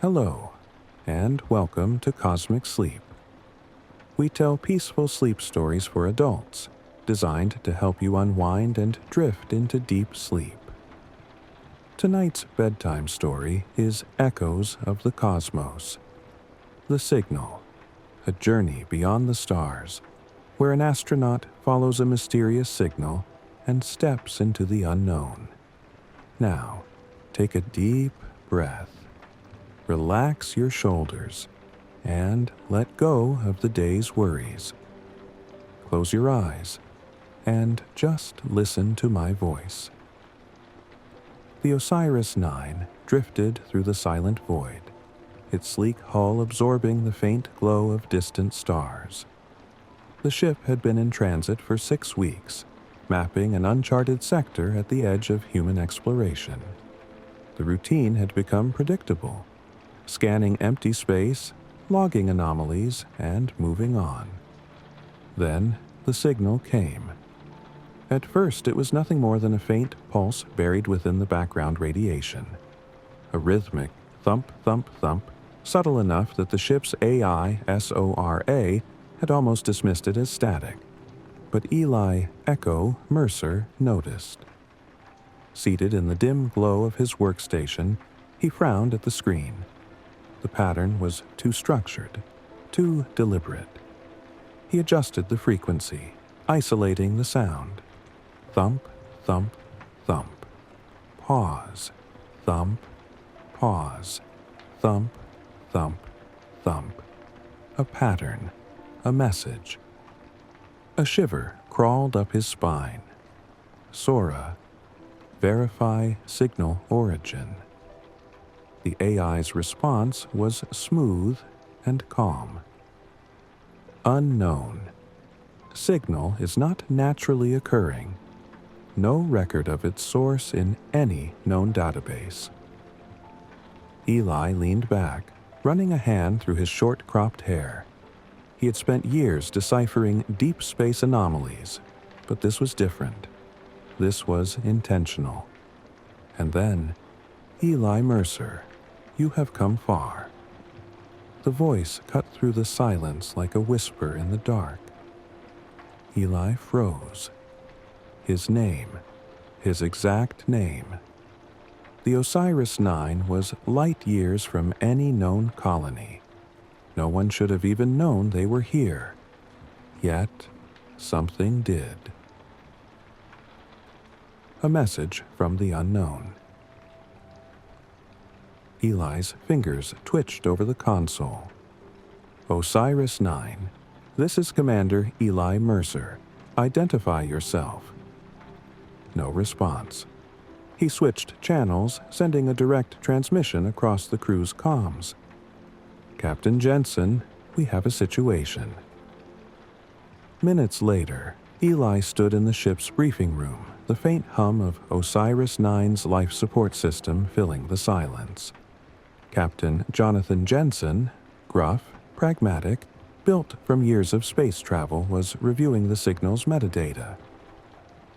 Hello, and welcome to Cosmic Sleep. We tell peaceful sleep stories for adults, designed to help you unwind and drift into deep sleep. Tonight's bedtime story is Echoes of the Cosmos. The Signal, a journey beyond the stars, where an astronaut follows a mysterious signal and steps into the unknown. Now, take a deep breath. Relax your shoulders and let go of the day's worries. Close your eyes and just listen to my voice. The OSIRIS-9 drifted through the silent void, its sleek hull absorbing the faint glow of distant stars. The ship had been in transit for 6 weeks, mapping an uncharted sector at the edge of human exploration. The routine had become predictable, scanning empty space, logging anomalies, and moving on. Then the signal came. At first, it was nothing more than a faint pulse buried within the background radiation. A rhythmic thump, thump, thump, subtle enough that the ship's AI, SORA, had almost dismissed it as static. But Eli Echo Mercer noticed. Seated in the dim glow of his workstation, he frowned at the screen. The pattern was too structured, too deliberate. He adjusted the frequency, isolating the sound. Thump, thump, thump. Pause. Thump, pause. Thump, thump, thump. A pattern, a message. A shiver crawled up his spine. SORA. Verify signal origin. The AI's response was smooth and calm. Unknown. Signal is not naturally occurring. No record of its source in any known database. Eli leaned back, running a hand through his short-cropped hair. He had spent years deciphering deep space anomalies, but this was different. This was intentional. And then, Eli Mercer, you have come far. The voice cut through the silence like a whisper in the dark. Eli froze. His name, his exact name. The OSIRIS-9 was light years from any known colony. No one should have even known they were here. Yet, something did. A message from the unknown. Eli's fingers twitched over the console. OSIRIS-9, this is Commander Eli Mercer. Identify yourself. No response. He switched channels, sending a direct transmission across the crew's comms. Captain Jensen, we have a situation. Minutes later, Eli stood in the ship's briefing room, the faint hum of OSIRIS-9's life support system filling the silence. Captain Jonathan Jensen, gruff, pragmatic, built from years of space travel, was reviewing the signal's metadata.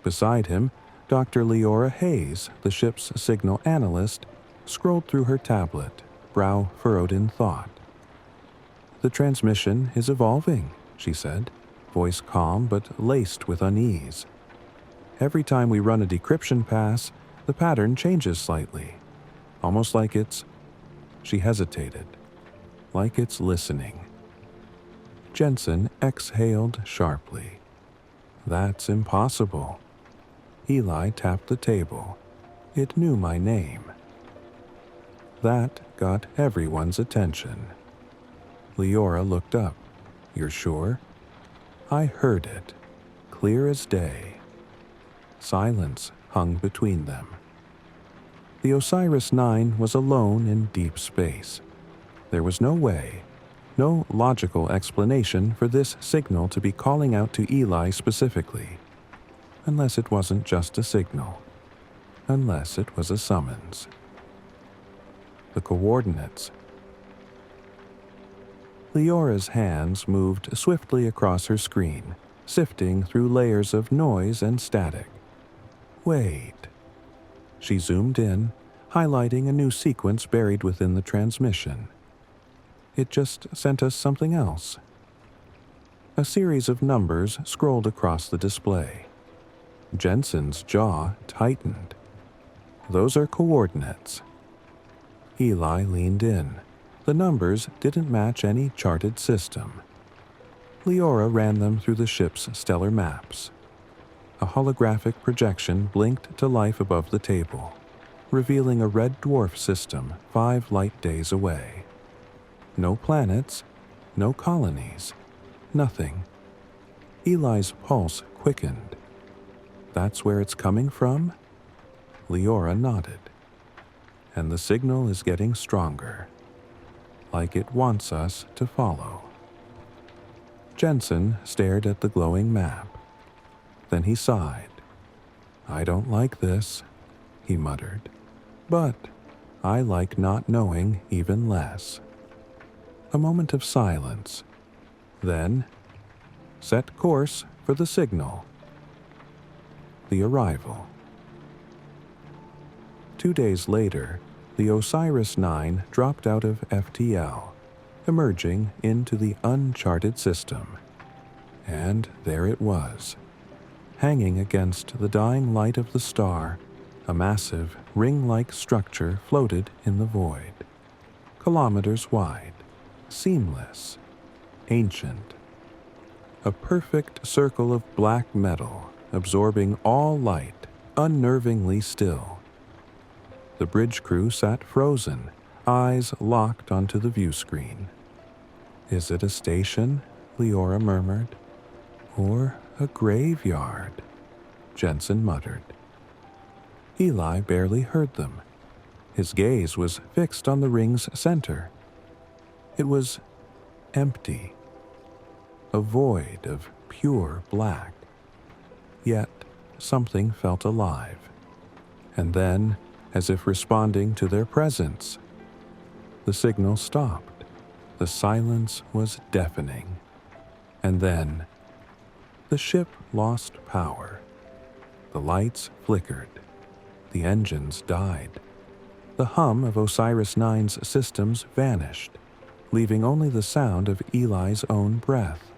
Beside him, Dr. Leora Hayes, the ship's signal analyst, scrolled through her tablet, brow furrowed in thought. The transmission is evolving, she said, voice calm but laced with unease. Every time we run a decryption pass, the pattern changes slightly, almost like it's... She hesitated, like it's listening. Jensen exhaled sharply. That's impossible. Eli tapped the table. It knew my name. That got everyone's attention. Leora looked up. You're sure? I heard it, clear as day. Silence hung between them. The OSIRIS-9 was alone in deep space. There was no way, no logical explanation for this signal to be calling out to Eli specifically. Unless it wasn't just a signal. Unless it was a summons. The coordinates. Leora's hands moved swiftly across her screen, sifting through layers of noise and static. Wait. She zoomed in, highlighting a new sequence buried within the transmission. It just sent us something else. A series of numbers scrolled across the display. Jensen's jaw tightened. Those are coordinates. Eli leaned in. The numbers didn't match any charted system. Leora ran them through the ship's stellar maps. A holographic projection blinked to life above the table, revealing a red dwarf system 5 light days away. No planets, no colonies, nothing. Eli's pulse quickened. That's where it's coming from? Leora nodded. And the signal is getting stronger, like it wants us to follow. Jensen stared at the glowing map. Then he sighed. I don't like this, he muttered. But I like not knowing even less. A moment of silence. Then, set course for the signal. The arrival. 2 days later, the OSIRIS-9 dropped out of FTL, emerging into the uncharted system. And there it was. Hanging against the dying light of the star, a massive, ring-like structure floated in the void. Kilometers wide, seamless, ancient. A perfect circle of black metal, absorbing all light, unnervingly still. The bridge crew sat frozen, eyes locked onto the view screen. Is it a station? Leora murmured. Or a graveyard? Jensen muttered. Eli barely heard them. His gaze was fixed on the ring's center. It was empty. A void of pure black. Yet something felt alive. And then, as if responding to their presence, the signal stopped. The silence was deafening. And then, the ship lost power. The lights flickered. The engines died. The hum of OSIRIS-9's systems vanished, leaving only the sound of Eli's own breath.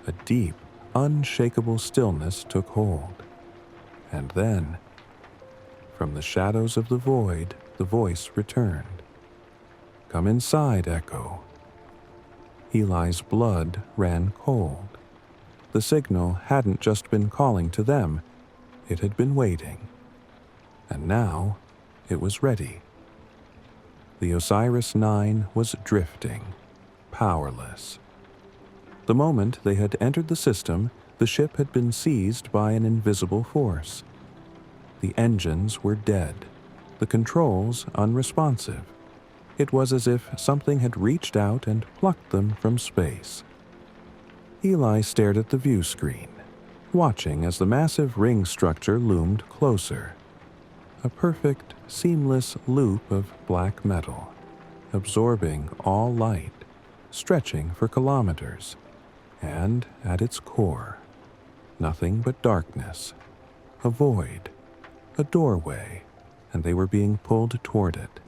A deep, unshakable stillness took hold. And then, from the shadows of the void, the voice returned. Come inside, Echo. Eli's blood ran cold. The signal hadn't just been calling to them, it had been waiting. And now, it was ready. The OSIRIS-9 was drifting, powerless. The moment they had entered the system, the ship had been seized by an invisible force. The engines were dead, the controls unresponsive. It was as if something had reached out and plucked them from space. Eli stared at the view screen, watching as the massive ring structure loomed closer. A perfect, seamless loop of black metal, absorbing all light, stretching for kilometers. And at its core, nothing but darkness, a void, a doorway, and they were being pulled toward it.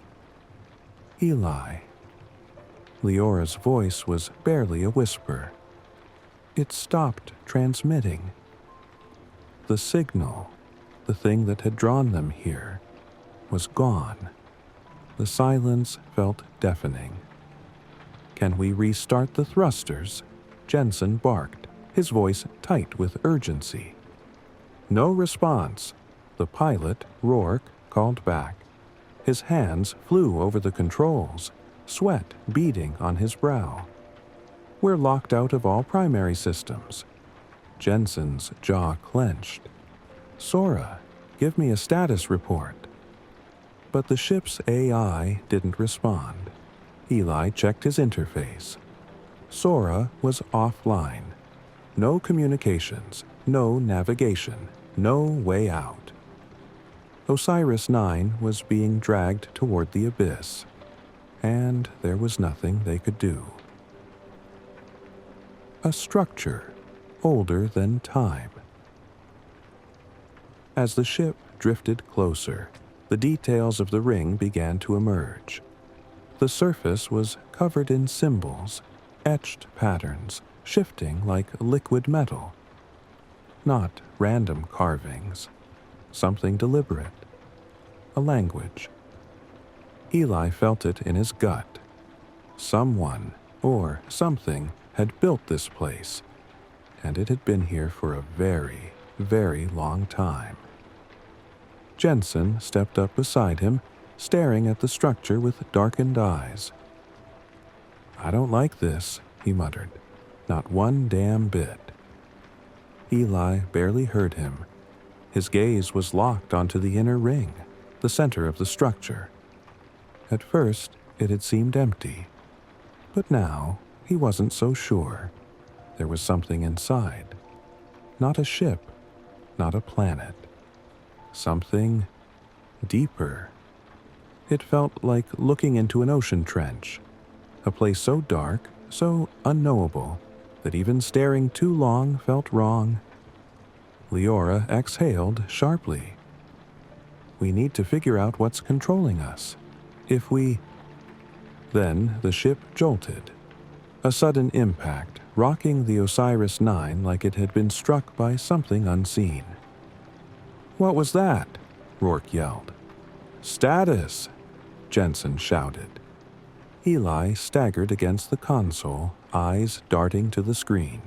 Eli. Leora's voice was barely a whisper. It stopped transmitting. The signal, the thing that had drawn them here, was gone. The silence felt deafening. Can we restart the thrusters? Jensen barked, his voice tight with urgency. No response. The pilot, Rourke, called back. His hands flew over the controls, sweat beading on his brow. We're locked out of all primary systems. Jensen's jaw clenched. Sora, give me a status report. But the ship's AI didn't respond. Eli checked his interface. Sora was offline. No communications, no navigation, no way out. OSIRIS-9 was being dragged toward the abyss, and there was nothing they could do. A structure older than time. As the ship drifted closer, The details of the ring began to emerge. The surface was covered in symbols, etched patterns, shifting like liquid metal. Not random carvings, something deliberate. A language. Eli felt it in his gut. Someone or something had built this place, and it had been here for a very, very long time. Jensen stepped up beside him, staring at the structure with darkened eyes. "I don't like this," he muttered. "Not one damn bit." Eli barely heard him. His gaze was locked onto the inner ring, the center of the structure. At first, it had seemed empty, but now he wasn't so sure. There was something inside. Not a ship, not a planet. Something deeper. It felt like looking into an ocean trench, a place so dark, so unknowable, that even staring too long felt wrong. Leora exhaled sharply. "We need to figure out what's controlling us. If we..." Then the ship jolted. A sudden impact, rocking the Osiris-9 like it had been struck by something unseen. "What was that?" Rourke yelled. "Status!" Jensen shouted. Eli staggered against the console, eyes darting to the screen.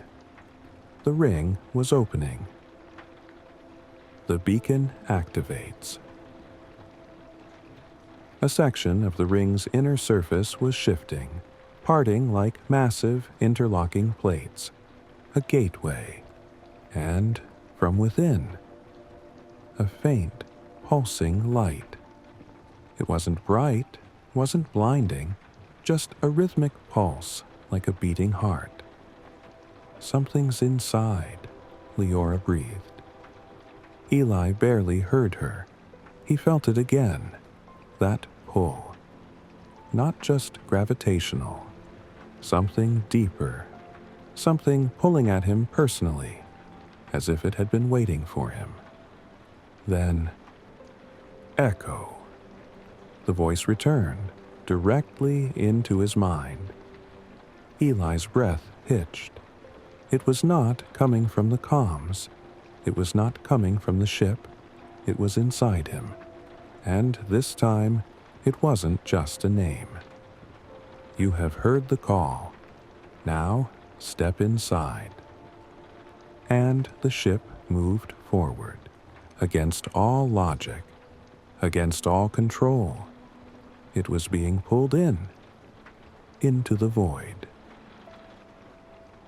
The ring was opening. The beacon activates. A section of the ring's inner surface was shifting, parting like massive interlocking plates. A gateway. And from within, a faint, pulsing light. It wasn't bright, wasn't blinding, just a rhythmic pulse like a beating heart. "Something's inside," Leora breathed. Eli barely heard her. He felt it again, that pull. Not just gravitational, something deeper, something pulling at him personally, as if it had been waiting for him. Then, echo. The voice returned, directly into his mind. Eli's breath hitched. It was not coming from the comms. It was not coming from the ship. It was inside him. And this time, it wasn't just a name. "You have heard the call. Now, step inside." And the ship moved forward, against all logic, against all control. It was being pulled into the void.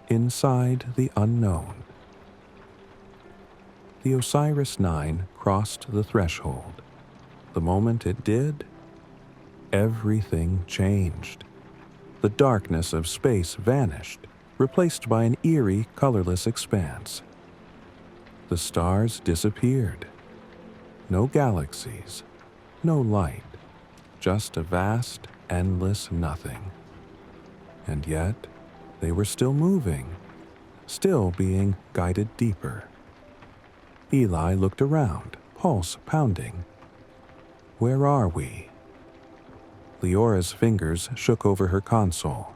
Inside the unknown. The Osiris-9 crossed the threshold. The moment it did, everything changed. The darkness of space vanished, replaced by an eerie, colorless expanse. The stars disappeared. No galaxies, no light, just a vast, endless nothing. And yet, they were still moving, still being guided deeper. Eli looked around, pulse pounding. "Where are we?" Leora's fingers shook over her console.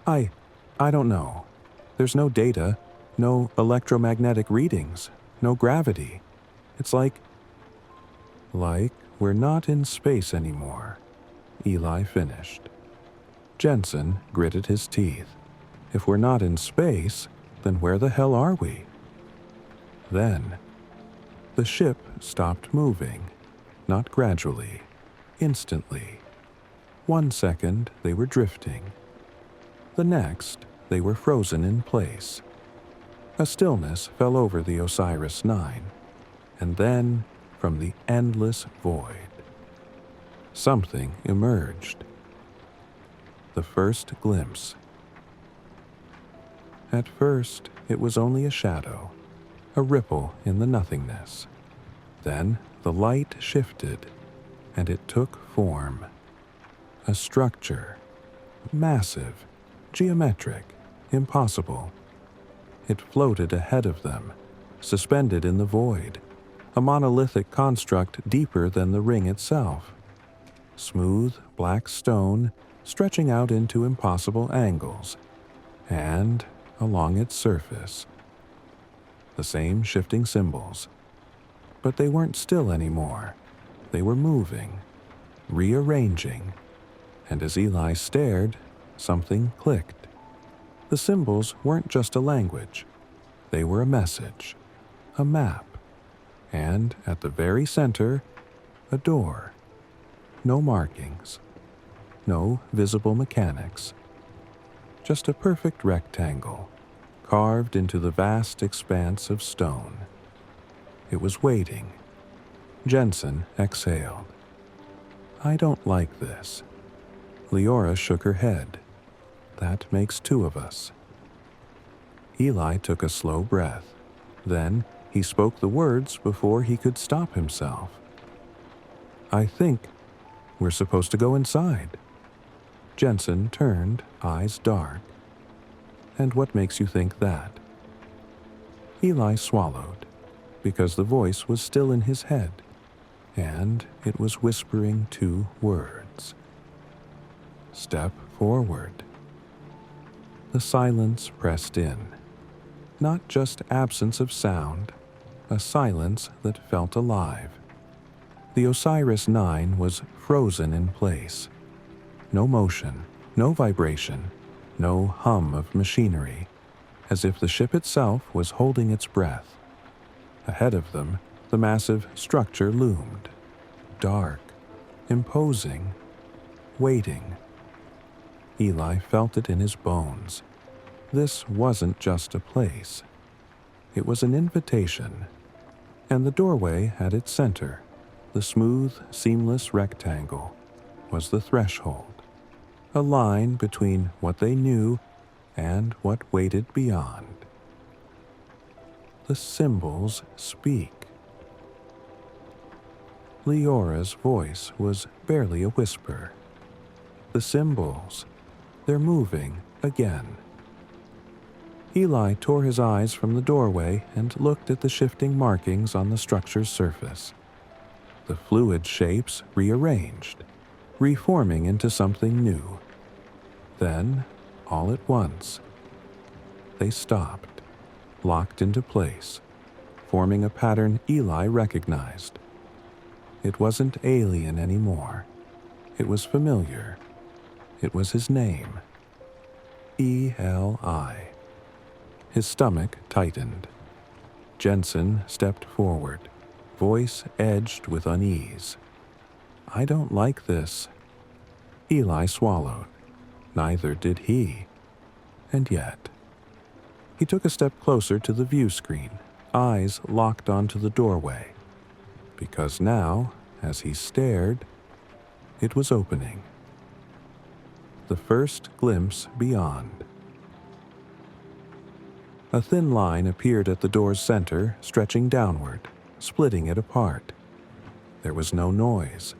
I don't know. There's no data, no electromagnetic readings, no gravity. It's like we're not in space anymore," Eli finished. Jensen gritted his teeth. "If we're not in space, then where the hell are we?" Then, the ship stopped moving, not gradually, instantly. 1 second, they were drifting. The next, they were frozen in place. A stillness fell over the Osiris-9, and then, from the endless void, something emerged. The first glimpse. At first, it was only a shadow, a ripple in the nothingness. Then the light shifted, and it took form. A structure, massive, geometric, impossible. It floated ahead of them, suspended in the void, a monolithic construct deeper than the ring itself. Smooth, black stone stretching out into impossible angles, and along its surface, the same shifting symbols. But they weren't still anymore. They were moving, rearranging, and as Eli stared, something clicked. The symbols weren't just a language. They were a message, a map, and at the very center, a door. No markings, no visible mechanics. Just a perfect rectangle, carved into the vast expanse of stone. It was waiting. Jensen exhaled. "I don't like this." Leora shook her head. "That makes two of us." Eli took a slow breath. Then he spoke the words before he could stop himself. "I think we're supposed to go inside." Jensen turned, eyes dark. "And what makes you think that?" Eli swallowed, because the voice was still in his head, and it was whispering two words. "Step forward." The silence pressed in. Not just absence of sound, a silence that felt alive. The Osiris-9 was frozen in place. No motion, no vibration, no hum of machinery, as if the ship itself was holding its breath. Ahead of them, the massive structure loomed, dark, imposing, waiting. Eli felt it in his bones. This wasn't just a place. It was an invitation, and the doorway at its center, the smooth, seamless rectangle, was the threshold, a line between what they knew and what waited beyond. The symbols speak. Leora's voice was barely a whisper. The symbols, they're moving again. Eli tore his eyes from the doorway and looked at the shifting markings on the structure's surface. The fluid shapes rearranged, reforming into something new. Then, all at once, they stopped, locked into place, forming a pattern Eli recognized. It wasn't alien anymore. It was familiar. It was his name. Eli. His stomach tightened. Jensen stepped forward, voice edged with unease. "I don't like this." Eli swallowed. Neither did he. And yet, he took a step closer to the view screen, eyes locked onto the doorway. Because now, as he stared, it was opening. The first glimpse beyond. A thin line appeared at the door's center, stretching downward, splitting it apart. There was no noise,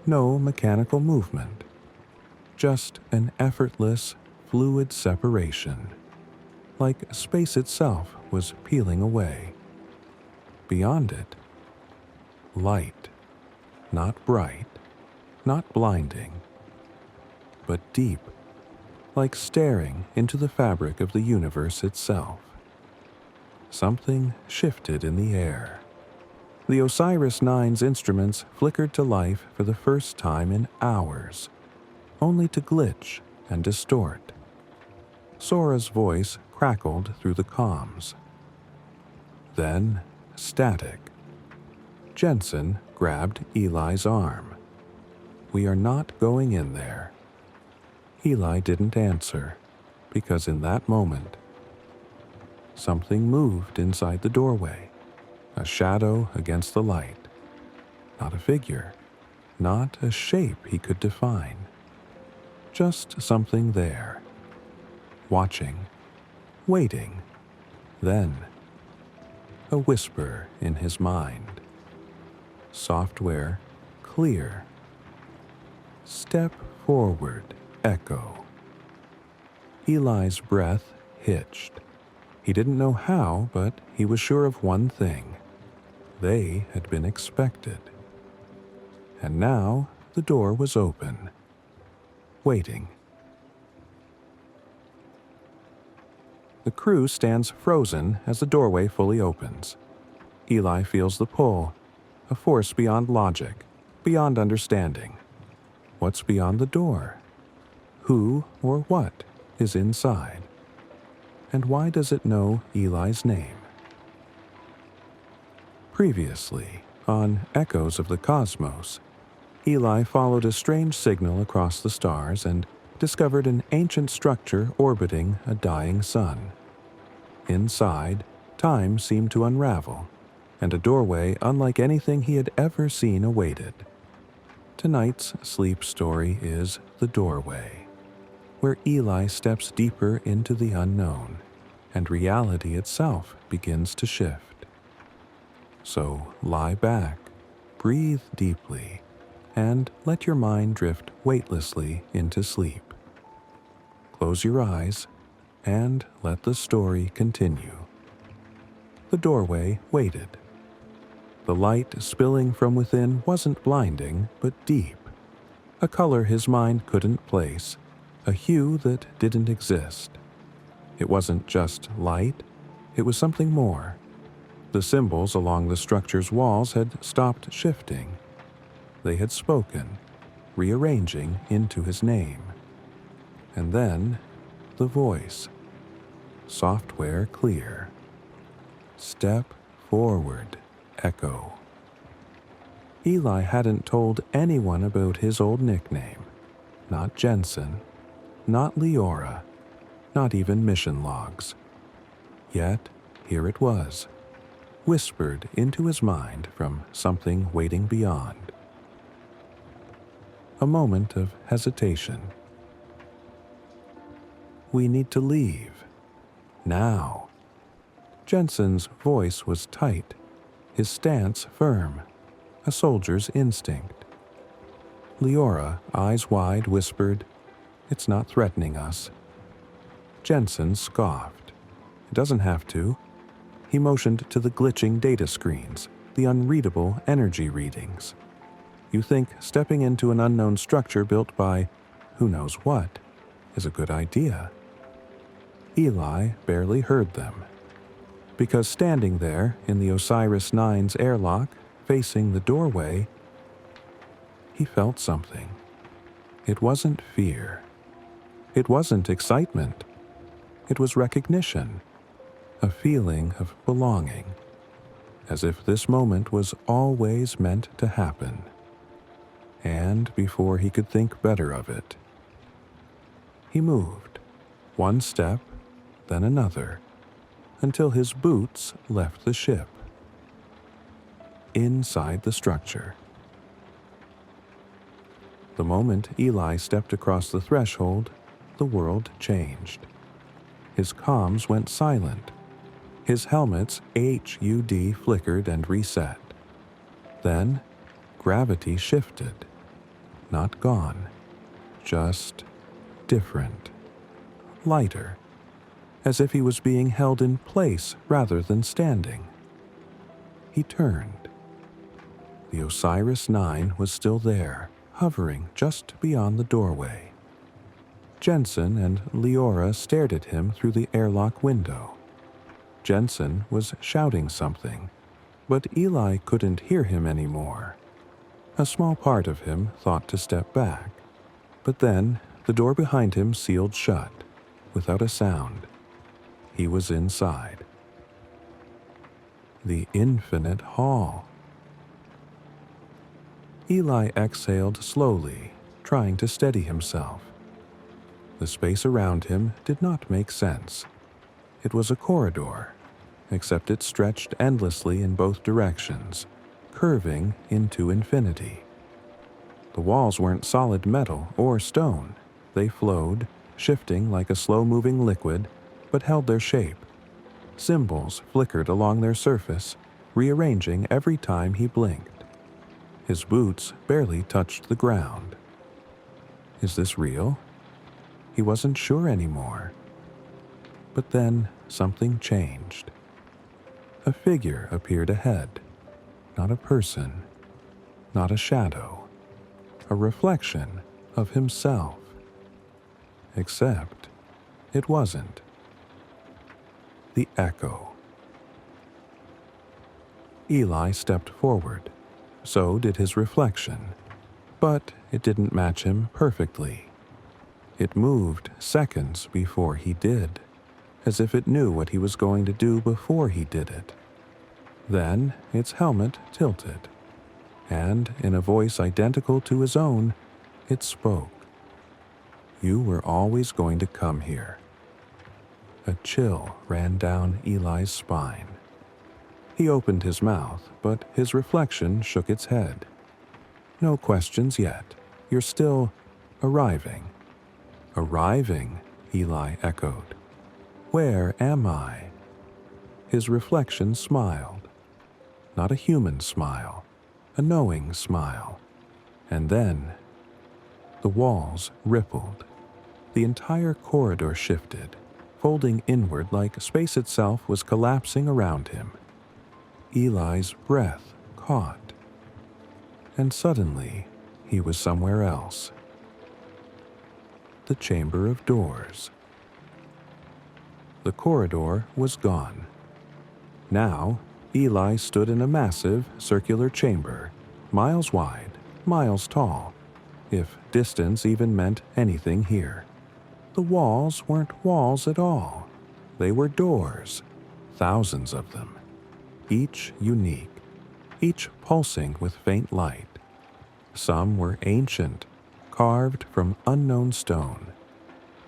no mechanical movement, just an effortless, fluid separation, like space itself was peeling away. Beyond it, light, not bright, not blinding, but deep, like staring into the fabric of the universe itself. Something shifted in the air. The Osiris-9's instruments flickered to life for the first time in hours, only to glitch and distort. Sora's voice crackled through the comms. Then, static. Jensen grabbed Eli's arm. "We are not going in there." Eli didn't answer, because in that moment, something moved inside the doorway, a shadow against the light. Not a figure, not a shape he could define. Just something there, watching, waiting. Then, a whisper in his mind. Software, clear. Step forward, echo. Eli's breath hitched. He didn't know how, but he was sure of one thing. They had been expected. And now the door was open, waiting. The crew stands frozen as the doorway fully opens. Eli feels the pull, a force beyond logic, beyond understanding. What's beyond the door? Who or what is inside? And why does it know Eli's name? Previously, on Echoes of the Cosmos, Eli followed a strange signal across the stars and discovered an ancient structure orbiting a dying sun. Inside, time seemed to unravel, and a doorway unlike anything he had ever seen awaited. Tonight's sleep story is The Doorway, where Eli steps deeper into the unknown, and reality itself begins to shift. So lie back, breathe deeply, and let your mind drift weightlessly into sleep. Close your eyes and let the story continue. The doorway waited. The light spilling from within wasn't blinding, but deep. A color his mind couldn't place, a hue that didn't exist. It wasn't just light, it was something more. The symbols along the structure's walls had stopped shifting. They had spoken, rearranging into his name. And then, the voice. Software clear. Step forward, Echo. Eli hadn't told anyone about his old nickname. Not Jensen, not Leora, not even mission logs. Yet, here it was, whispered into his mind from something waiting beyond. A moment of hesitation. We need to leave. Now. Jensen's voice was tight, his stance firm, a soldier's instinct. Leora, eyes wide, whispered, "It's not threatening us." Jensen scoffed. "It doesn't have to." He motioned to the glitching data screens, the unreadable energy readings. You think stepping into an unknown structure built by who knows what is a good idea. Eli barely heard them, because standing there in the Osiris-9's airlock, facing the doorway, he felt something. It wasn't fear. It wasn't excitement. It was recognition, a feeling of belonging, as if this moment was always meant to happen. And before he could think better of it, he moved, one step, then another, until his boots left the ship. Inside the structure. The moment Eli stepped across the threshold, the world changed. His comms went silent. His helmet's HUD flickered and reset. Then, gravity shifted. Not gone, just different. Lighter, as if he was being held in place rather than standing. He turned. The Osiris-9 was still there, hovering just beyond the doorway. Jensen and Leora stared at him through the airlock window. Jensen was shouting something, but Eli couldn't hear him anymore. A small part of him thought to step back, but then the door behind him sealed shut, without a sound. He was inside. The infinite hall. Eli exhaled slowly, trying to steady himself. The space around him did not make sense. It was a corridor, except it stretched endlessly in both directions, curving into infinity. The walls weren't solid metal or stone. They flowed, shifting like a slow-moving liquid, but held their shape. Symbols flickered along their surface, rearranging every time he blinked. His boots barely touched the ground. Is this real? He wasn't sure anymore. But then something changed. A figure appeared ahead, not a person, not a shadow, a reflection of himself. Except it wasn't. The echo. Eli stepped forward. So did his reflection. But it didn't match him perfectly. It moved seconds before he did, as if it knew what he was going to do before he did it. Then its helmet tilted, and in a voice identical to his own, it spoke. You were always going to come here. A chill ran down Eli's spine. He opened his mouth, but his reflection shook its head. No questions yet. You're still arriving. Arriving, Eli echoed. Where am I? His reflection smiled. Not a human smile, a knowing smile. And then the walls rippled. The entire corridor shifted, folding inward like space itself was collapsing around him. Eli's breath caught. And suddenly, he was somewhere else. The Chamber of Doors. The corridor was gone. Now, Eli stood in a massive circular chamber, miles wide, miles tall, if distance even meant anything here. The walls weren't walls at all. They were doors, thousands of them, each unique, each pulsing with faint light. Some were ancient, carved from unknown stone.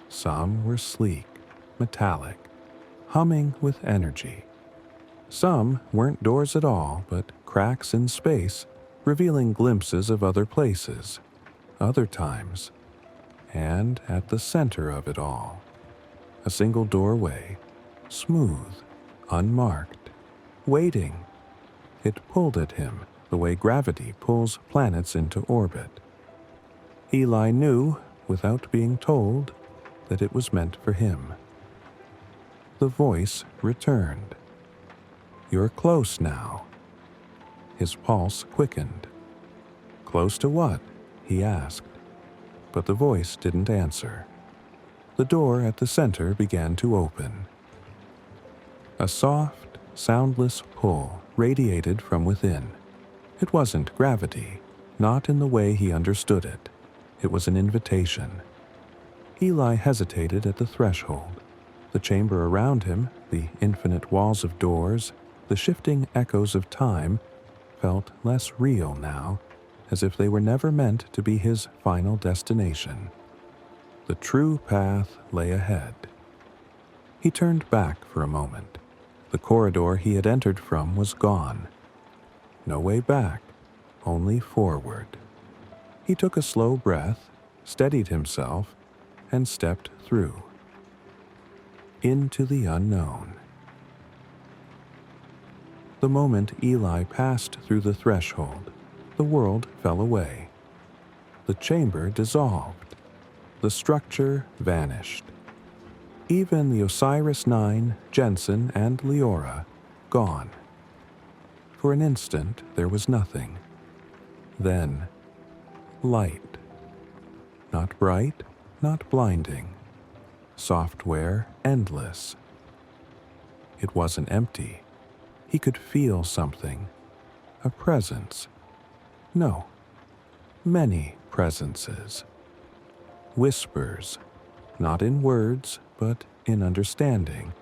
Some were sleek, metallic, humming with energy. Some weren't doors at all, but cracks in space, revealing glimpses of other places, other times. And at the center of it all, a single doorway, smooth, unmarked, waiting. It pulled at him the way gravity pulls planets into orbit. Eli knew, without being told, that it was meant for him. The voice returned. You're close now. His pulse quickened. Close to what? He asked. But the voice didn't answer. The door at the center began to open. A soft, soundless pull radiated from within. It wasn't gravity, not in the way he understood it. It was an invitation. Eli hesitated at the threshold. The chamber around him, the infinite walls of doors, the shifting echoes of time, felt less real now, as if they were never meant to be his final destination. The true path lay ahead. He turned back for a moment. The corridor he had entered from was gone. No way back, only forward. He took a slow breath, steadied himself, and stepped through. Into the unknown. The moment Eli passed through the threshold, the world fell away. The chamber dissolved. The structure vanished. Even the Osiris-9, Jensen, and Leora, gone. For an instant, there was nothing. Then, light. Not bright, not blinding. Software endless. It wasn't empty. He could feel something. A presence. No. Many presences. Whispers, not in words, but in understanding,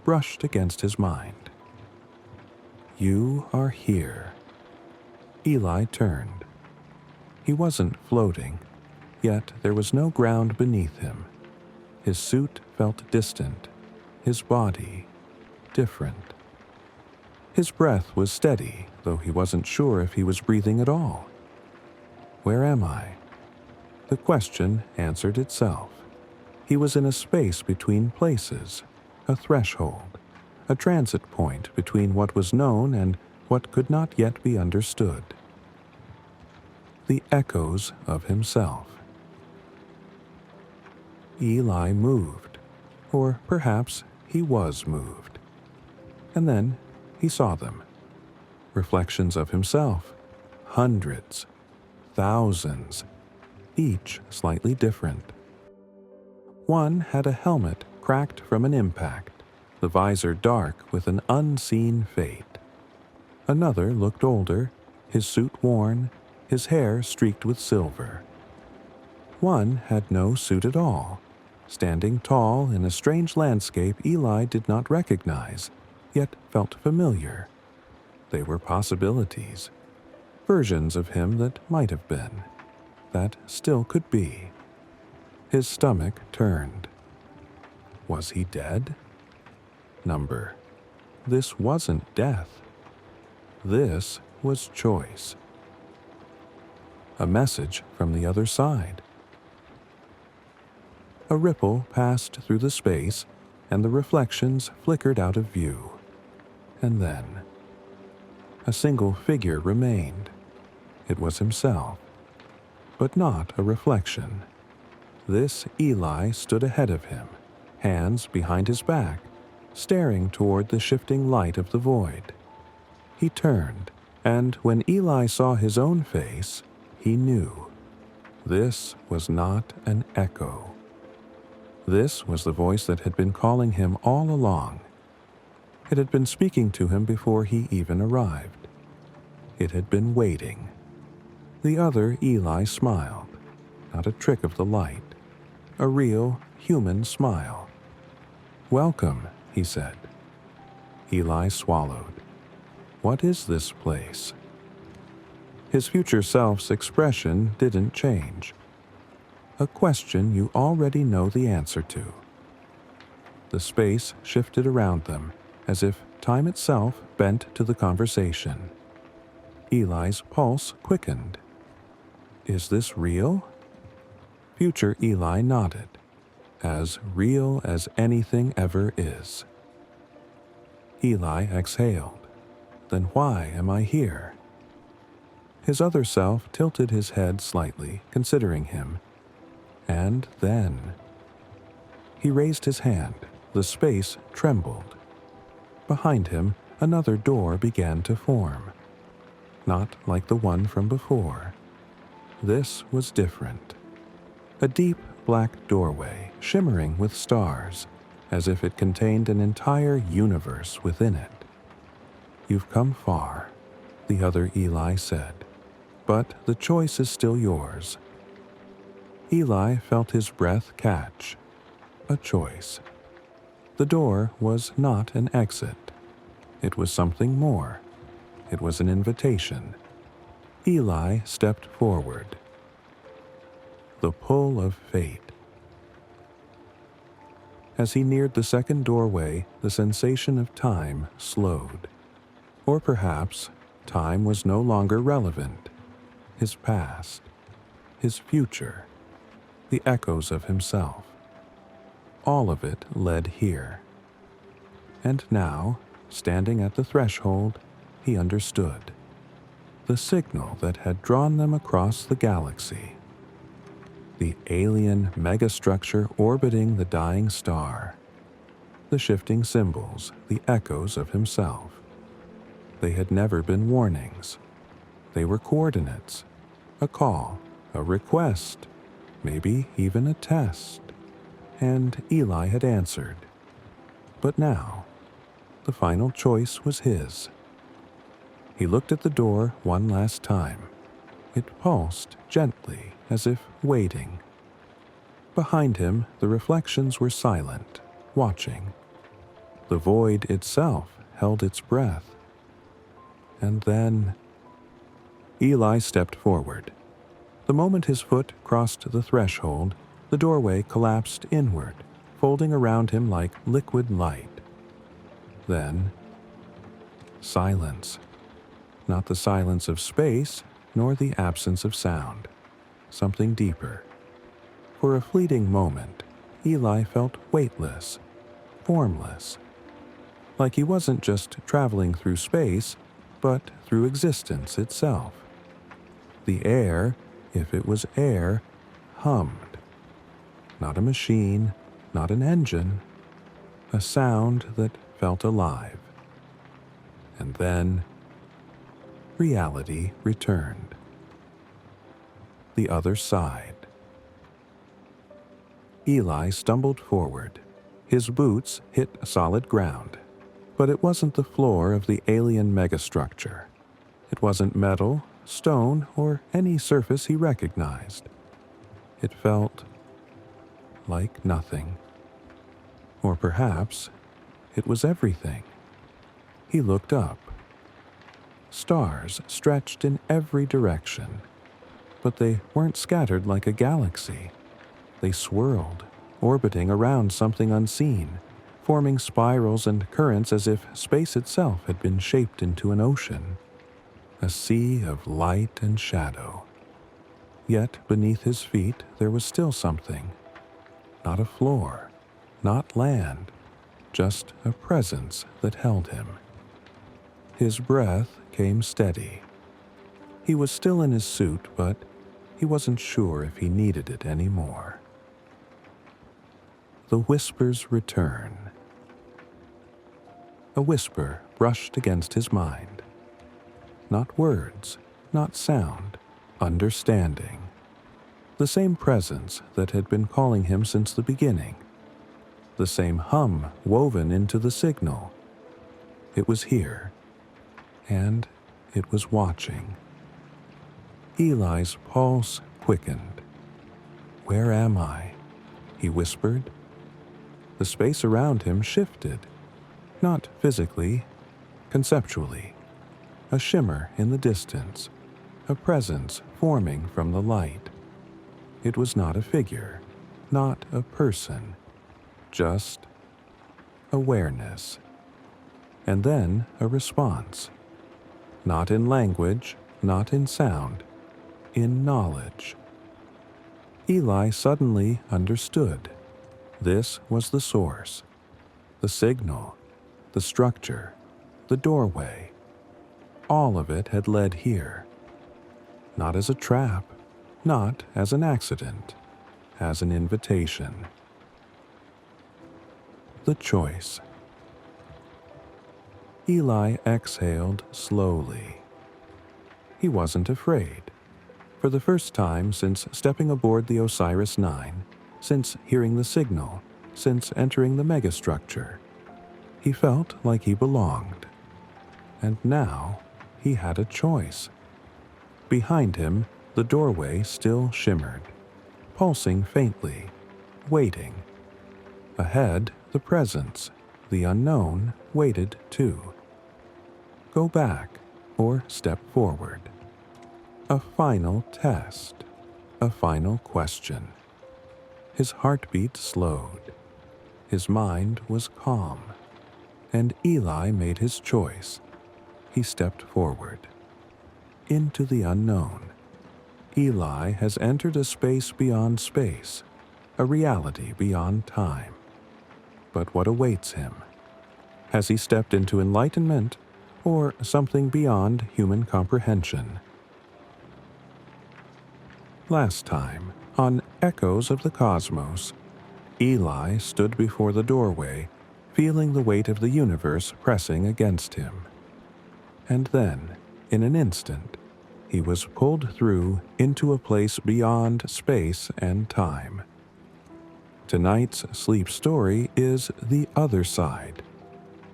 brushed against his mind. You are here. Eli turned. He wasn't floating, yet there was no ground beneath him. His suit felt distant, his body different. His breath was steady, though he wasn't sure if he was breathing at all. Where am I? The question answered itself. He was in a space between places, a threshold, a transit point between what was known and what could not yet be understood. The echoes of himself. Eli moved, or perhaps he was moved. And then he saw them. reflections of himself, hundreds, thousands, each slightly different. One had a helmet cracked from an impact, the visor dark with an unseen fate. Another looked older, his suit worn, his hair streaked with silver. One had no suit at all, standing tall in a strange landscape Eli did not recognize, yet felt familiar. They were possibilities, versions of him that might have been, that still could be. His stomach turned. Was he dead? Number. This wasn't death. This was choice. A message from the other side. A ripple passed through the space, and the reflections flickered out of view. And then, a single figure remained. It was himself, but not a reflection. This Eli stood ahead of him, hands behind his back, staring toward the shifting light of the void. He turned, and when Eli saw his own face, he knew. This was not an echo. This was the voice that had been calling him all along. It had been speaking to him before he even arrived. It had been waiting. The other Eli smiled, not a trick of the light, a real human smile. "Welcome," he said. Eli swallowed. What is this place? His future self's expression didn't change. A question you already know the answer to. The space shifted around them, as if time itself bent to the conversation. Eli's pulse quickened. Is this real? Future Eli nodded. As real as anything ever is. Eli exhaled. Then why am I here? His other self tilted his head slightly, considering him. And then he raised his hand. The space trembled. Behind him, another door began to form. Not like the one from before. This was different. A deep black doorway, shimmering with stars, as if it contained an entire universe within it. You've come far, the other Eli said, but the choice is still yours. Eli felt his breath catch. A choice. The door was not an exit. It was something more. It was an invitation. Eli stepped forward. The pull of fate. As he neared the second doorway, the sensation of time slowed. Or perhaps time was no longer relevant. His past, his future, the echoes of himself. All of it led here. And now, standing at the threshold, he understood. The signal that had drawn them across the galaxy. The alien megastructure orbiting the dying star. The shifting symbols, the echoes of himself. They had never been warnings. They were coordinates. A call, a request, maybe even a test. And Eli had answered. But now, the final choice was his. He looked at the door one last time. It pulsed gently, as if waiting. Behind him, the reflections were silent, watching. The void itself held its breath. And then Eli stepped forward. The moment his foot crossed the threshold, the doorway collapsed inward, folding around him like liquid light. Then, silence. Not the silence of space, nor the absence of sound. Something deeper. For a fleeting moment, Eli felt weightless, formless. Like he wasn't just traveling through space, but through existence itself. The air, if it was air, hummed. Not a machine, not an engine. A sound that felt alive. And then reality returned. The other side. Eli stumbled forward. His boots hit solid ground, but it wasn't the floor of the alien megastructure. It wasn't metal, stone, or any surface he recognized. It felt like nothing. Or perhaps it was everything. He looked up. Stars stretched in every direction, but they weren't scattered like a galaxy. They swirled, orbiting around something unseen, forming spirals and currents as if space itself had been shaped into an ocean, a sea of light and shadow. Yet beneath his feet there was still something. Not a floor, not land, just a presence that held him. His breath came steady. He was still in his suit, but he wasn't sure if he needed it anymore. The whispers return. A whisper brushed against his mind. Not words, not sound, understanding. The same presence that had been calling him since the beginning. The same hum woven into the signal. It was here, and it was watching. Eli's pulse quickened. "Where am I?" he whispered. The space around him shifted, not physically, conceptually. A shimmer in the distance, a presence forming from the light. It was not a figure, not a person, just awareness. And then a response. Not in language, not in sound, in knowledge. Eli suddenly understood. This was the source, the signal, the structure, the doorway. All of it had led here. Not as a trap, not as an accident, as an invitation. The choice. Eli exhaled slowly. He wasn't afraid. For the first time since stepping aboard the Osiris-9, since hearing the signal, since entering the megastructure, he felt like he belonged. And now he had a choice. Behind him, the doorway still shimmered, pulsing faintly, waiting. Ahead, the presence, the unknown, waited too. Go back or step forward. A final test, a final question. His heartbeat slowed. His mind was calm. And Eli made his choice. He stepped forward. Into the unknown. Eli has entered a space beyond space, a reality beyond time. But what awaits him? Has he stepped into enlightenment or something beyond human comprehension? Last time, on Echoes of the Cosmos, Eli stood before the doorway, feeling the weight of the universe pressing against him. And then, in an instant, he was pulled through into a place beyond space and time. Tonight's sleep story is The Other Side,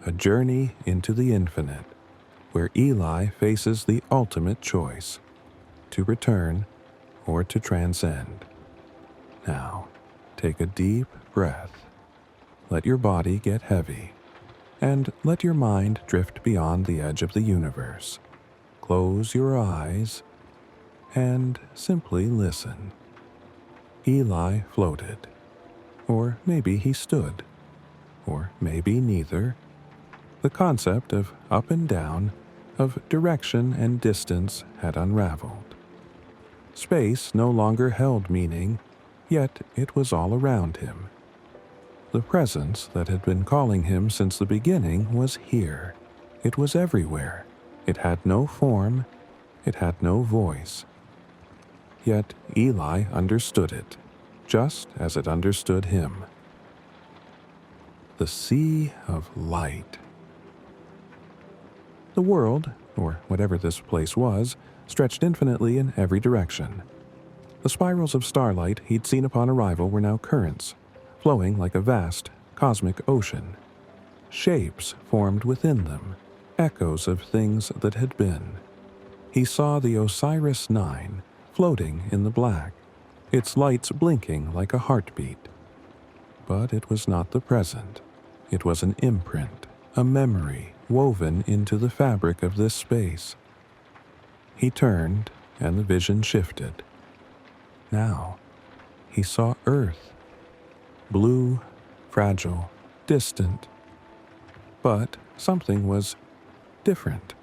a journey into the infinite, where Eli faces the ultimate choice, to return or to transcend. Now, take a deep breath. Let your body get heavy, and let your mind drift beyond the edge of the universe. Close your eyes and simply listen. Eli floated, or maybe he stood, or maybe neither. The concept of up and down, of direction and distance had unraveled. Space no longer held meaning, yet it was all around him. The presence that had been calling him since the beginning was here. It was everywhere. It had no form. It had no voice. Yet Eli understood it, just as it understood him. The sea of light. The world, or whatever this place was, stretched infinitely in every direction. The spirals of starlight he'd seen upon arrival were now currents, flowing like a vast, cosmic ocean. Shapes formed within them, echoes of things that had been. He saw the Osiris-9 floating in the black, its lights blinking like a heartbeat. But it was not the present. It was an imprint, a memory woven into the fabric of this space. He turned, and the vision shifted. Now, he saw Earth. Blue, fragile, distant. But something was different.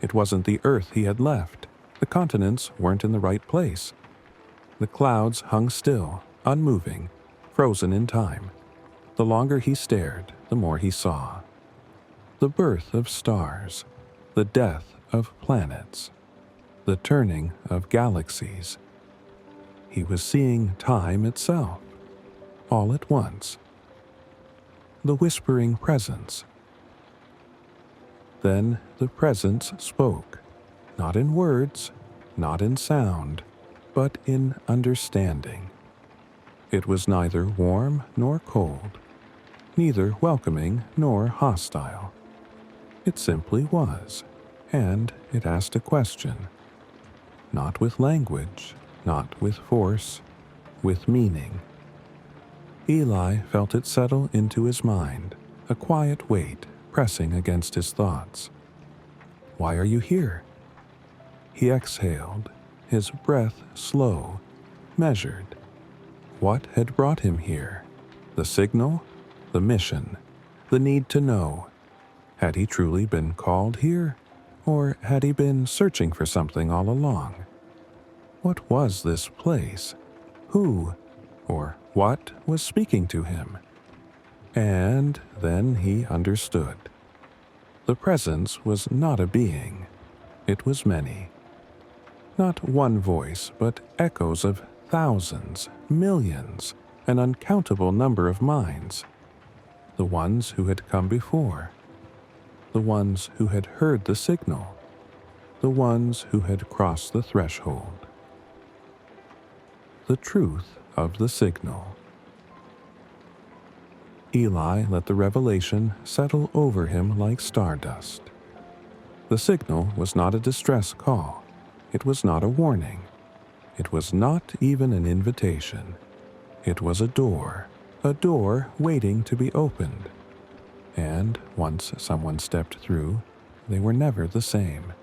It wasn't the Earth he had left. The continents weren't in the right place. The clouds hung still, unmoving, frozen in time. The longer he stared, the more he saw. The birth of stars, the death of planets, the turning of galaxies. He was seeing time itself, all at once. The whispering presence. Then the presence spoke, not in words, not in sound, but in understanding. It was neither warm nor cold, neither welcoming nor hostile. It simply was, and it asked a question. Not with language, not with force, with meaning. Eli felt it settle into his mind, a quiet weight pressing against his thoughts. Why are you here? He exhaled, his breath slow, measured. What had brought him here? The signal? The mission? The need to know? Had he truly been called here? Or had he been searching for something all along? What was this place? Who, or what, was speaking to him? And then he understood. The presence was not a being. It was many. Not one voice, but echoes of thousands, millions, an uncountable number of minds. The ones who had come before. The ones who had heard the signal. The ones who had crossed the threshold. The truth of the signal. Eli let the revelation settle over him like stardust. The signal was not a distress call. It was not a warning. It was not even an invitation. It was a door waiting to be opened. And once someone stepped through, they were never the same.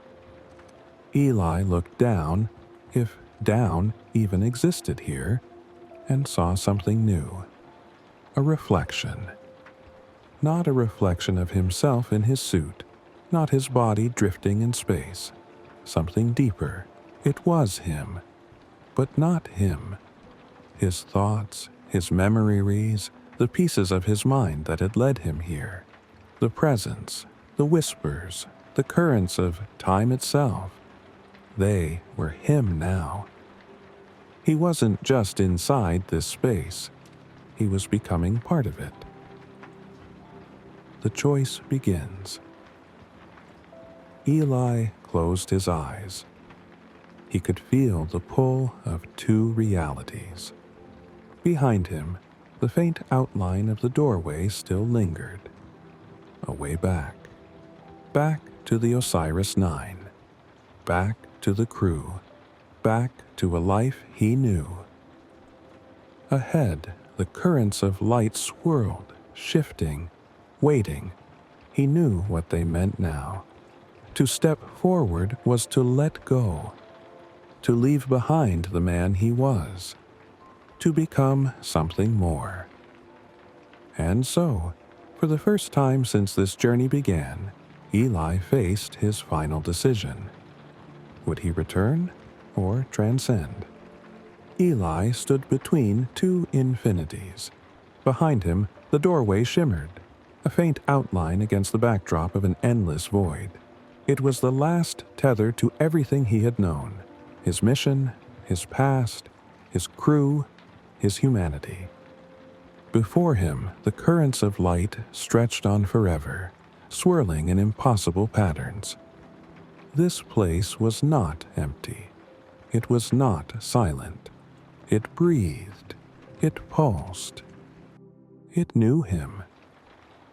Eli looked down, if down even existed here, and saw something new. A reflection. Not a reflection of himself in his suit, not his body drifting in space. Something deeper. It was him, but not him. His thoughts, his memories, the pieces of his mind that had led him here. The presence, the whispers, the currents of time itself. They were him now. He wasn't just inside this space. He was becoming part of it. The choice begins. Eli closed his eyes. He could feel the pull of two realities. Behind him, the faint outline of the doorway still lingered. A way back. Back to the Osiris-9. Back to the crew. Back to a life he knew. Ahead, the currents of light swirled, shifting, waiting. He knew what they meant now. To step forward was to let go. To leave behind the man he was. To become something more. And so, for the first time since this journey began, Eli faced his final decision. Would he return or transcend? Eli stood between two infinities. Behind him, the doorway shimmered, a faint outline against the backdrop of an endless void. It was the last tether to everything he had known, his mission, his past, his crew, his humanity. Before him, the currents of light stretched on forever, swirling in impossible patterns. This place was not empty. It was not silent. It breathed. It pulsed. It knew him,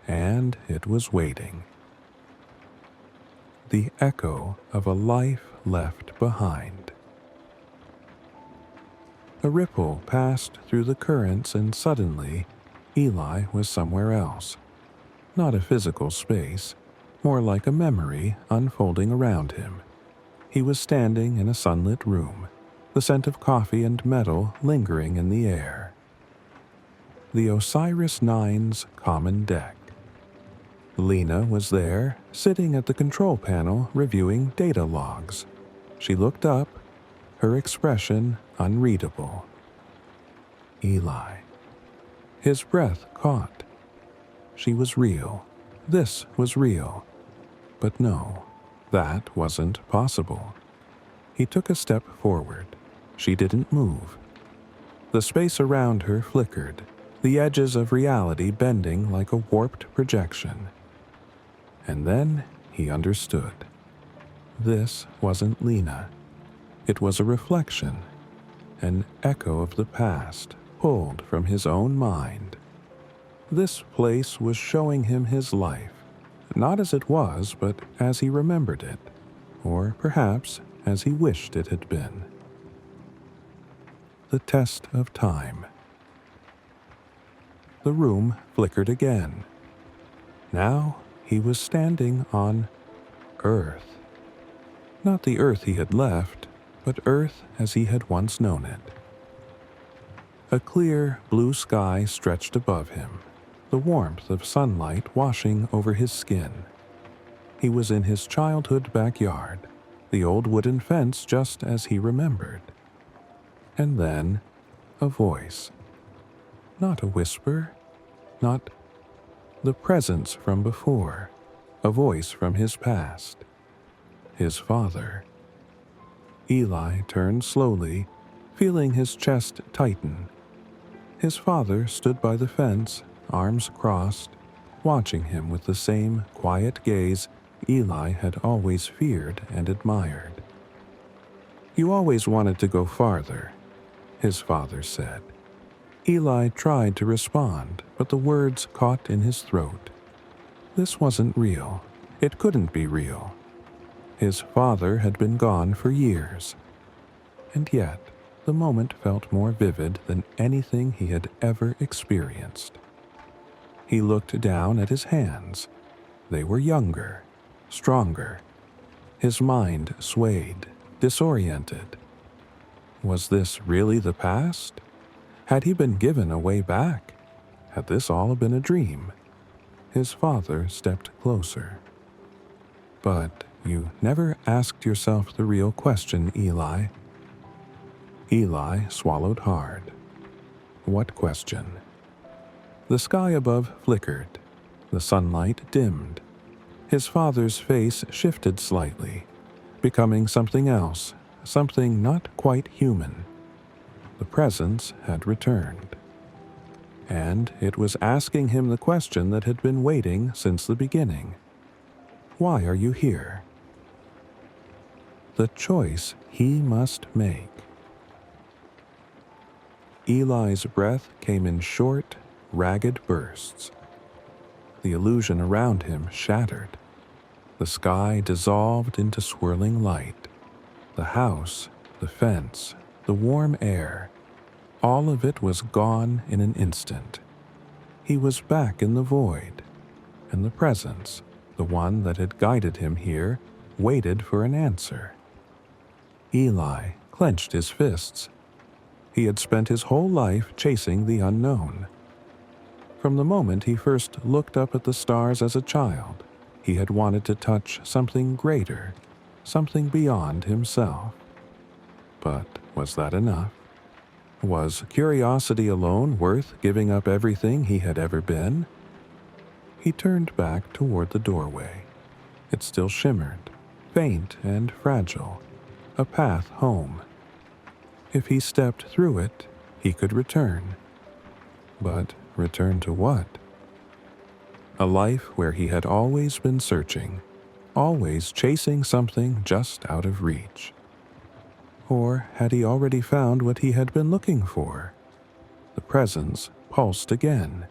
and it was waiting. The echo of a life left behind. A ripple passed through the currents, and suddenly, Eli was somewhere else. Not a physical space, more like a memory unfolding around him. He was standing in a sunlit room, the scent of coffee and metal lingering in the air. The Osiris-9's common deck. Lena was there, sitting at the control panel reviewing data logs. She looked up, her expression unreadable. Eli. His breath caught. She was real. This was real. But no, that wasn't possible. He took a step forward. She didn't move. The space around her flickered, the edges of reality bending like a warped projection. And then he understood. This wasn't Lena. It was a reflection, an echo of the past pulled from his own mind. This place was showing him his life, not as it was, but as he remembered it, or perhaps as he wished it had been. The test of time. The room flickered again. Now he was standing on Earth. Not the Earth he had left, but Earth as he had once known it. A clear blue sky stretched above him, the warmth of sunlight washing over his skin. He was in his childhood backyard, the old wooden fence just as he remembered. And then, a voice. Not a whisper, not the presence from before, a voice from his past. His father. Eli turned slowly, feeling his chest tighten. His father stood by the fence, arms crossed, watching him with the same quiet gaze Eli had always feared and admired. "You always wanted to go farther," his father said. Eli tried to respond, but the words caught in his throat. This wasn't real. It couldn't be real. His father had been gone for years. And yet, the moment felt more vivid than anything he had ever experienced. He looked down at his hands. They were younger, stronger. His mind swayed, disoriented. Was this really the past? Had he been given a way back? Had this all been a dream? His father stepped closer. "But you never asked yourself the real question, Eli." Eli swallowed hard. What question? The sky above flickered. The sunlight dimmed. His father's face shifted slightly, becoming something else, something not quite human. The presence had returned. And it was asking him the question that had been waiting since the beginning. Why are you here? The choice he must make. Eli's breath came in short, ragged bursts. The illusion around him shattered. The sky dissolved into swirling light. The house, the fence, the warm air, all of it was gone in an instant. He was back in the void, and the presence, the one that had guided him here, waited for an answer. Eli clenched his fists. He had spent his whole life chasing the unknown. From the moment he first looked up at the stars as a child, he had wanted to touch something greater, something beyond himself. But was that enough? Was curiosity alone worth giving up everything he had ever been? He turned back toward the doorway. It still shimmered, faint and fragile, a path home. If he stepped through it, he could return. But return to what? A life where he had always been searching, always chasing something just out of reach. Or had he already found what he had been looking for? The presence pulsed again,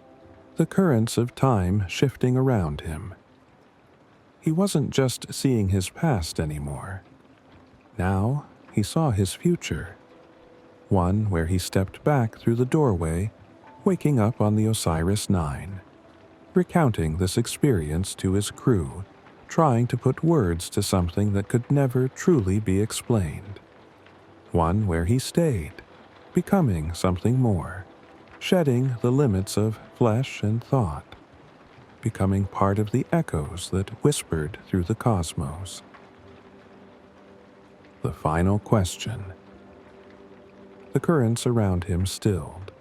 the currents of time shifting around him. He wasn't just seeing his past anymore. Now he saw his future, one where he stepped back through the doorway, waking up on the Osiris-9, recounting this experience to his crew, trying to put words to something that could never truly be explained. One where he stayed, becoming something more, shedding the limits of flesh and thought, becoming part of the echoes that whispered through the cosmos. The final question. The currents around him stilled.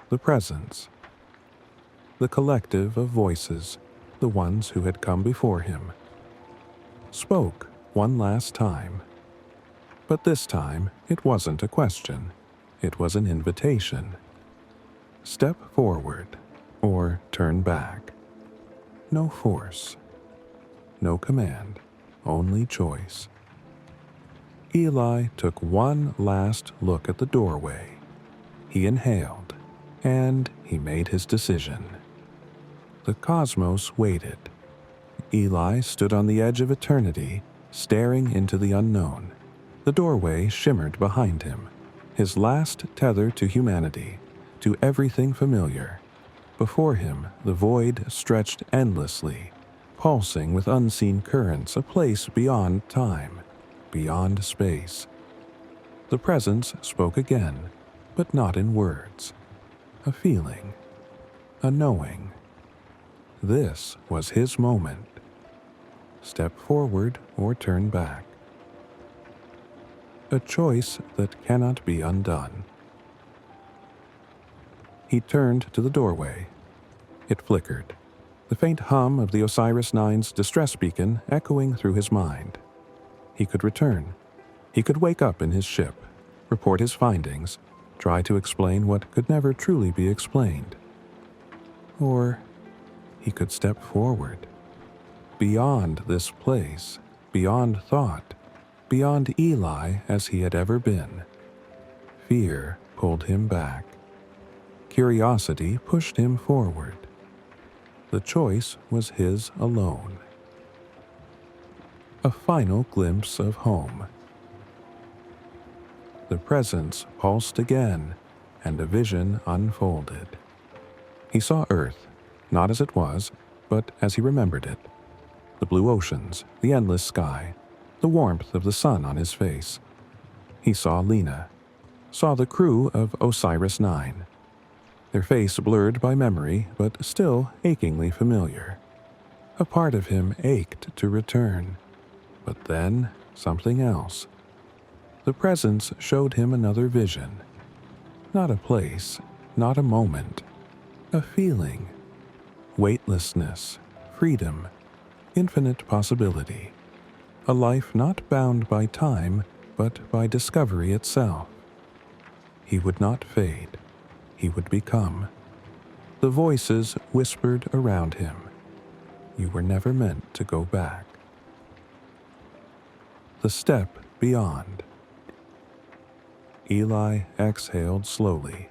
The presence. The collective of voices, the ones who had come before him, spoke one last time. But this time, it wasn't a question. It was an invitation. Step forward, or turn back. No force. No command. Only choice. Eli took one last look at the doorway. He inhaled, and he made his decision. The cosmos waited. Eli stood on the edge of eternity, staring into the unknown. The doorway shimmered behind him, his last tether to humanity, to everything familiar. Before him, the void stretched endlessly, pulsing with unseen currents, a place beyond time, beyond space. The presence spoke again, but not in words. A feeling, a knowing. This was his moment. Step forward or turn back. A choice that cannot be undone. He turned to the doorway. It flickered, the faint hum of the Osiris-9's distress beacon echoing through his mind. He could return. He could wake up in his ship, report his findings, try to explain what could never truly be explained. Or he could step forward, beyond this place, beyond thought, beyond Eli as he had ever been. Fear pulled him back. Curiosity pushed him forward. The choice was his alone. A final glimpse of home. The presence pulsed again, and a vision unfolded. He saw Earth, not as it was, but as he remembered it. The blue oceans, the endless sky, the warmth of the sun on his face. He saw Lena, saw the crew of Osiris-9, their face blurred by memory, but still achingly familiar. A part of him ached to return, but then something else. The presence showed him another vision. Not a place, not a moment, a feeling. Weightlessness, freedom, infinite possibility. A life not bound by time, but by discovery itself. He would not fade. He would become. The voices whispered around him. You were never meant to go back. The step beyond. Eli exhaled slowly.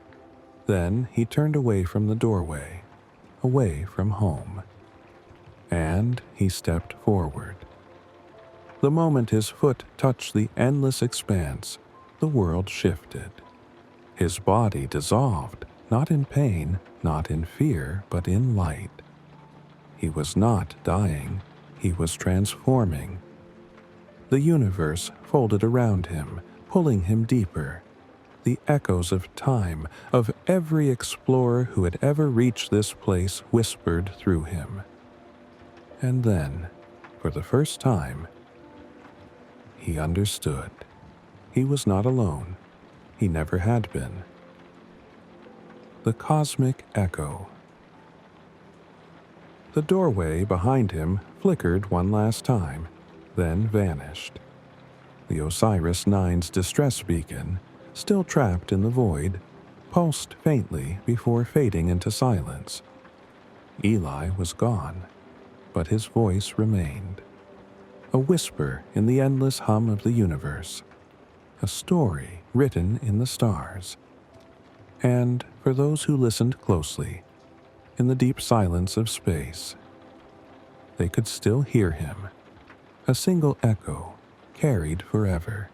Then he turned away from the doorway, away from home. And he stepped forward. The moment his foot touched the endless expanse, the world shifted. His body dissolved, not in pain, not in fear, but in light. He was not dying, he was transforming. The universe folded around him, pulling him deeper. The echoes of time, of every explorer who had ever reached this place, whispered through him. And then, for the first time, he understood. He was not alone. He never had been. The cosmic echo. The doorway behind him flickered one last time, then vanished. The Osiris-9's distress beacon, still trapped in the void, pulsed faintly before fading into silence. Eli was gone, but his voice remained. A whisper in the endless hum of the universe, a story written in the stars. And for those who listened closely, in the deep silence of space, they could still hear him, a single echo carried forever.